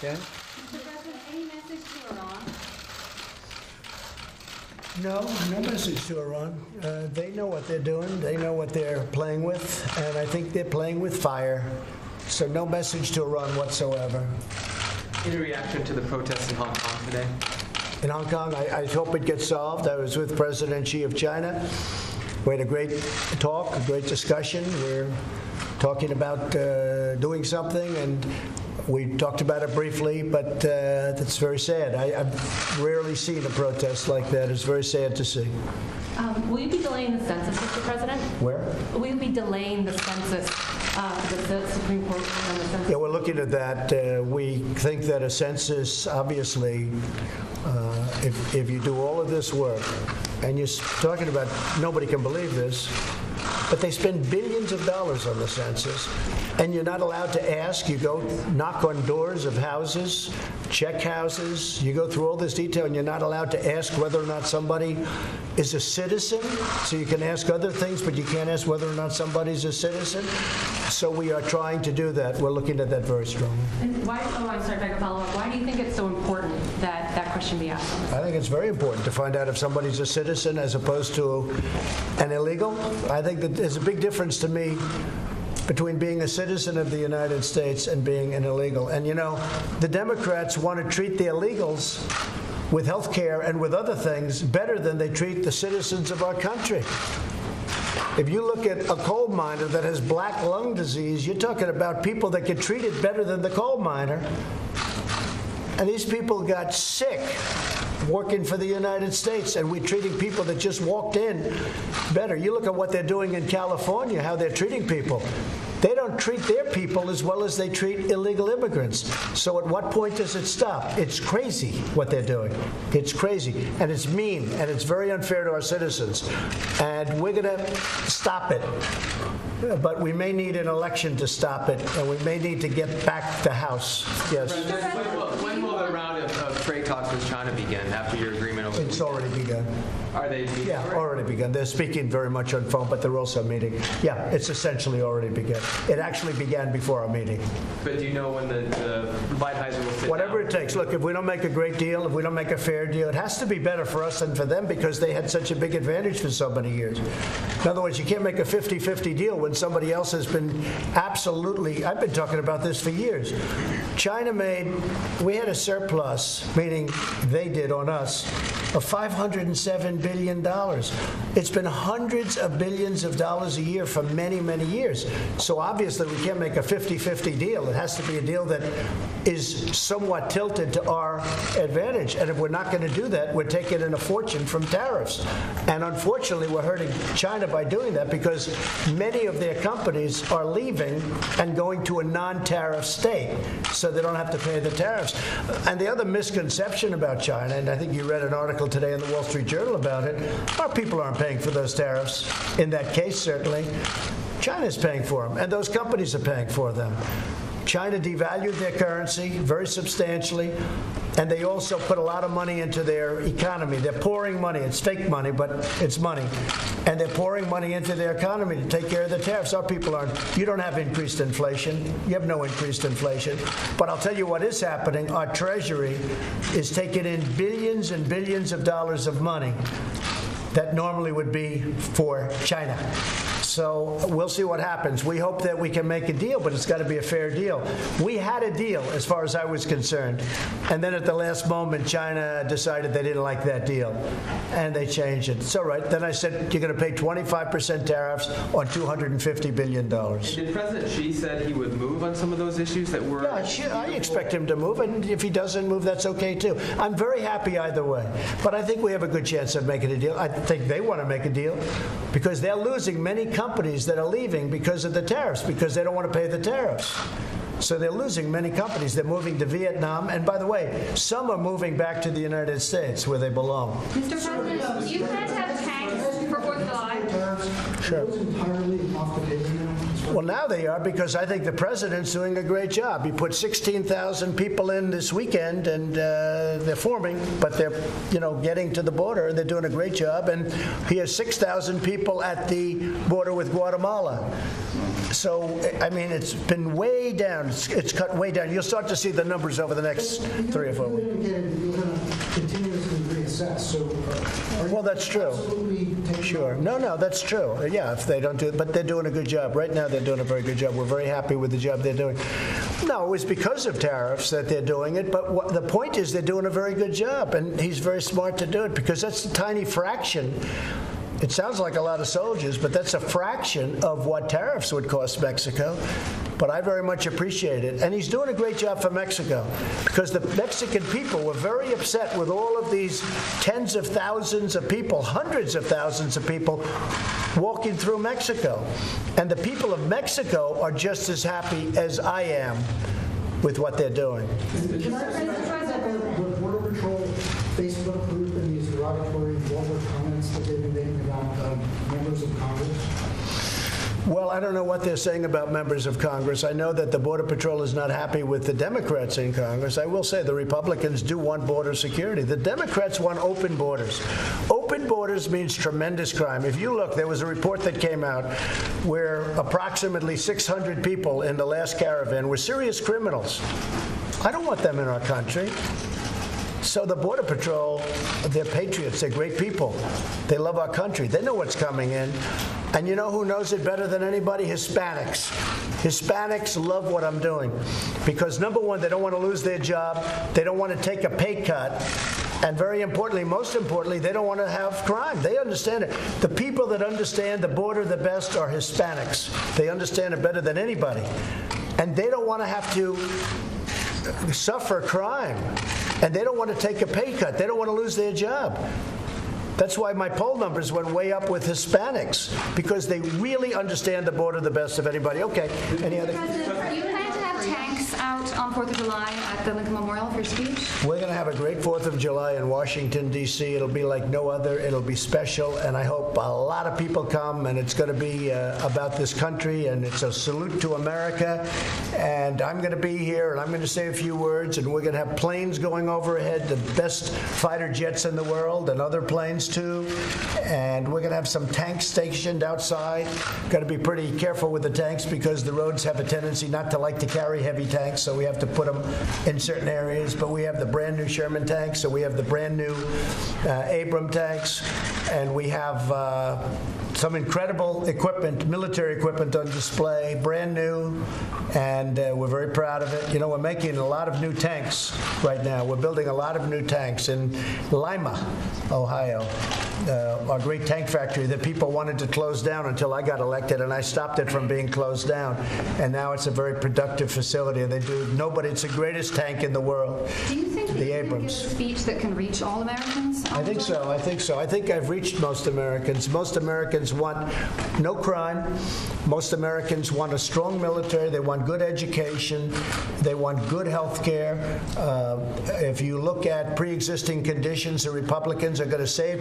Okay? Mr. President, any message to Iran? No message to Iran. They know what they're doing. They know what they're playing with, and I think they're playing with fire. So no message to Iran whatsoever. Any reaction to the protests in Hong Kong today? In Hong Kong, I hope it gets solved. I was with President Xi of China. We had a great talk, a great discussion. We're talking about doing something, and we talked about it briefly, but it's very sad. I've rarely seen a protest like that. It's very sad to see. Will you be delaying the census, Mr. President? Where? Will you be delaying the census, the Supreme Court and the census? Yeah, we're looking at that. We think that a census, obviously, if you do all of this work, and you're talking about, nobody can believe this, but they spend billions of dollars on the census, and you're not allowed to ask. You go knock on doors of houses, check houses, you go through all this detail, and you're not allowed to ask whether or not somebody is a citizen. So you can ask other things, but you can't ask whether or not somebody's a citizen. So we are trying to do that. We're looking at that very strongly. And why, I'm sorry if I can follow up. Why do you think it's so important that that question be asked? I think it's very important to find out if somebody's a citizen as opposed to an illegal. I think that there's a big difference to me between being a citizen of the United States and being an illegal. And you know, the Democrats want to treat the illegals with health care and with other things better than they treat the citizens of our country. If you look at a coal miner that has black lung disease, you're talking about people that get treated better than the coal miner. And these people got sick working for the United States, and we're treating people that just walked in better. You look at what they're doing in California, how they're treating people. They don't treat their people as well as they treat illegal immigrants. So at what point does it stop? It's crazy what they're doing. It's crazy, and it's mean, and it's very unfair to our citizens. And we're going to stop it. But we may need an election to stop it, and we may need to get back the House. Yes. When will the round of trade talks with China begin after your agreement over? It's already begun. Are they meeting? Yeah, already begun. They're speaking very much on phone, but they're also meeting. Yeah, it's essentially already begun. It actually began before our meeting. But do you know when the Lighthizer will sit Whatever down? it takes. Look, if we don't make a great deal, if we don't make a fair deal, it has to be better for us than for them because they had such a big advantage for so many years. In other words, you can't make a 50-50 deal when somebody else has been absolutely, I've been talking about this for years. China we had a surplus, meaning they did on us, of $507 billion. It's been hundreds of billions of dollars a year for many, many years. So obviously we can't make a 50-50 deal. It has to be a deal that is somewhat tilted to our advantage. And if we're not going to do that, we're taking in a fortune from tariffs. And unfortunately, we're hurting China by doing that because many of their companies are leaving and going to a non-tariff state, so they don't have to pay the tariffs. And the other misconception about China, and I think you read an article today in the Wall Street Journal about it, our people aren't paying for those tariffs. In that case, certainly, China's paying for them, and those companies are paying for them. China devalued their currency very substantially, and they also put a lot of money into their economy. They're pouring money. It's fake money, but it's money. And they're pouring money into their economy to take care of the tariffs. Our people aren't. You don't have increased inflation. You have no increased inflation. But I'll tell you what is happening. Our Treasury is taking in billions and billions of dollars of money that normally would be for China. So we'll see what happens. We hope that we can make a deal, but it's got to be a fair deal. We had a deal as far as I was concerned. And then at the last moment, China decided they didn't like that deal. And they changed it. It's all right. Then I said, you're going to pay 25% tariffs on $250 billion. And did President Xi said he would move on some of those issues that were... Yeah, I expect him to move. And if he doesn't move, that's okay, too. I'm very happy either way. But I think we have a good chance of making a deal. I think they want to make a deal because they're losing many companies that are leaving because of the tariffs, because they don't want to pay the tariffs. So they're losing many companies. They're moving to Vietnam. And by the way, some are moving back to the United States where they belong. Mr. President, you guys have tanks for 4th of July. Sure. Are those entirely off the table now? Well, now they are, because I think the president's doing a great job. He put 16,000 people in this weekend, and they're forming, but they're, getting to the border, and they're doing a great job. And he has 6,000 people at the border with Guatemala. So, I mean, it's been way down. It's cut way down. You'll start to see the numbers over the next 3 or 4 weeks. You indicated that you're going to continuously reassess. So, are you Well, that's true. absolutely taking Sure. No, that's true. Yeah, if they don't do it, but they're doing a good job. Right now, they're doing a very good job. We're very happy with the job they're doing. No, it was because of tariffs that they're doing it, but the point is they're doing a very good job, and he's very smart to do it, because that's a tiny fraction. It sounds like a lot of soldiers, but that's a fraction of what tariffs would cost Mexico. But I very much appreciate it. And he's doing a great job for Mexico, because the Mexican people were very upset with all of these tens of thousands of people, hundreds of thousands of people walking through Mexico. And the people of Mexico are just as happy as I am with what they're doing. Can I the Border Patrol Facebook group and these derogatory vulgar comments that they've been making about members of Congress? Well, I don't know what they're saying about members of Congress. I know that the Border Patrol is not happy with the Democrats in Congress. I will say the Republicans do want border security. The Democrats want open borders. Open borders means tremendous crime. If you look, there was a report that came out where approximately 600 people in the last caravan were serious criminals. I don't want them in our country. So the Border Patrol, they're patriots. They're great people. They love our country. They know what's coming in. And you know who knows it better than anybody? Hispanics. Hispanics love what I'm doing, because, number one, they don't want to lose their job. They don't want to take a pay cut. And very importantly, most importantly, they don't want to have crime. They understand it. The people that understand the border the best are Hispanics. They understand it better than anybody. And they don't want to have to suffer crime. And they don't want to take a pay cut. They don't want to lose their job. That's why my poll numbers went way up with Hispanics, because they really understand the border the best of anybody. Okay, any other? President, you plan to have tanks out on 4th of July at the Lincoln Memorial for your speech? We're going to have a great 4th of July in Washington, D.C. It'll be like no other. It'll be special, and I hope a lot of people come, and it's going to be about this country, and it's a salute to America. And I'm going to be here, and I'm going to say a few words, and we're going to have planes going overhead, the best fighter jets in the world, and other planes too. And we're going to have some tanks stationed outside. Got to be pretty careful with the tanks, because the roads have a tendency not to like to carry heavy tanks, so we have to put them in certain areas. But we have the brand new Sherman tanks, so we have the brand new Abram tanks, and we have some incredible equipment, military equipment on display, brand new, and we're very proud of it. You know, we're making a lot of new tanks right now. We're building a lot of new tanks in Lima, Ohio, our great tank factory that people wanted to close down until I got elected, and I stopped it from being closed down. And now it's a very productive facility. They do it's the greatest tank in the world. Do you think that The you can Abrams. give a speech that can reach all Americans? I think so. I think I've reached most Americans. Most Americans want no crime. Most Americans want a strong military. They want good education. They want good health care. If you look at pre-existing conditions, the Republicans are going to save